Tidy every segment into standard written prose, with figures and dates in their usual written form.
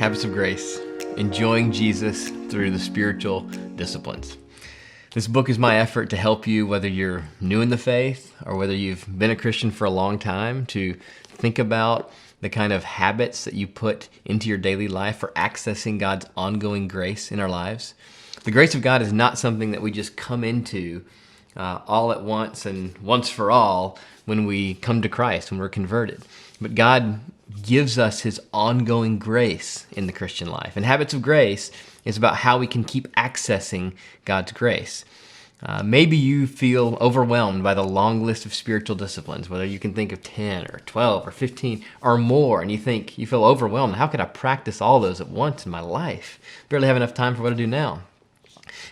Habits of Grace, enjoying Jesus through the spiritual disciplines. This book is my effort to help you, whether you're new in the faith or whether you've been a Christian for a long time, to think about the kind of habits that you put into your daily life for accessing God's ongoing grace in our lives. The grace of God is not something that we just come into all at once and once for all when we come to Christ, when we're converted. But God gives us His ongoing grace in the Christian life. And Habits of Grace is about how we can keep accessing God's grace. Maybe you feel overwhelmed by the long list of spiritual disciplines, whether you can think of 10 or 12 or 15 or more, and you feel overwhelmed. How could I practice all those at once in my life? Barely have enough time for what I do now.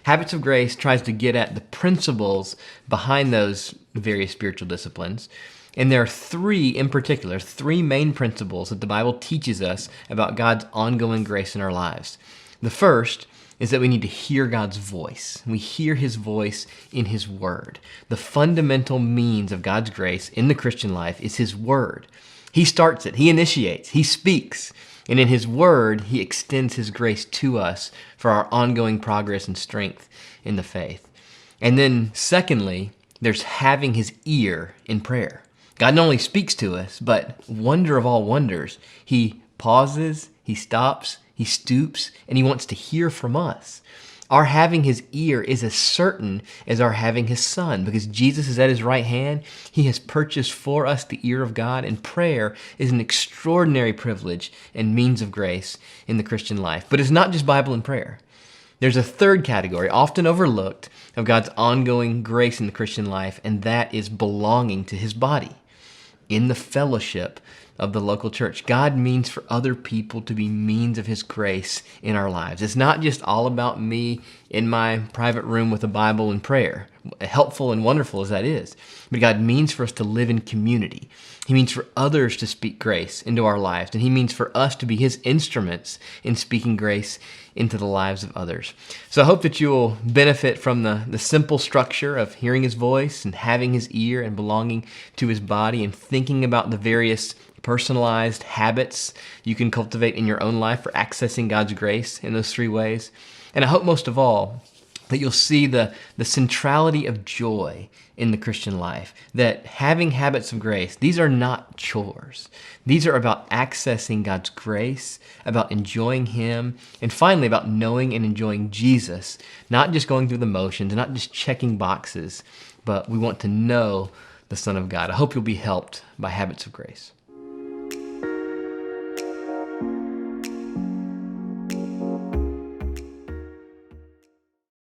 Habits of Grace tries to get at the principles behind those various spiritual disciplines. And there are three main principles that the Bible teaches us about God's ongoing grace in our lives. The first is that we need to hear God's voice. We hear His voice in His Word. The fundamental means of God's grace in the Christian life is His Word. He starts it, He initiates, He speaks. And in His Word, He extends His grace to us for our ongoing progress and strength in the faith. And then secondly, there's having His ear in prayer. God not only speaks to us, but wonder of all wonders, He pauses, He stops, He stoops, and He wants to hear from us. Our having His ear is as certain as our having His Son, because Jesus is at His right hand. He has purchased for us the ear of God, and prayer is an extraordinary privilege and means of grace in the Christian life. But it's not just Bible and prayer. There's a third category, often overlooked, of God's ongoing grace in the Christian life, and that is belonging to His body. In the fellowship of the local church, God means for other people to be means of His grace in our lives. It's not just all about me in my private room with a Bible and prayer, helpful and wonderful as that is. But God means for us to live in community. He means for others to speak grace into our lives, and He means for us to be His instruments in speaking grace into the lives of others. So I hope that you will benefit from the simple structure of hearing His voice and having His ear and belonging to His body and thinking about the various personalized habits you can cultivate in your own life for accessing God's grace in those three ways. And I hope most of all that you'll see the centrality of joy in the Christian life, that having habits of grace, these are not chores. These are about accessing God's grace, about enjoying Him, and finally about knowing and enjoying Jesus, not just going through the motions, not just checking boxes, but we want to know the Son of God. I hope you'll be helped by Habits of Grace.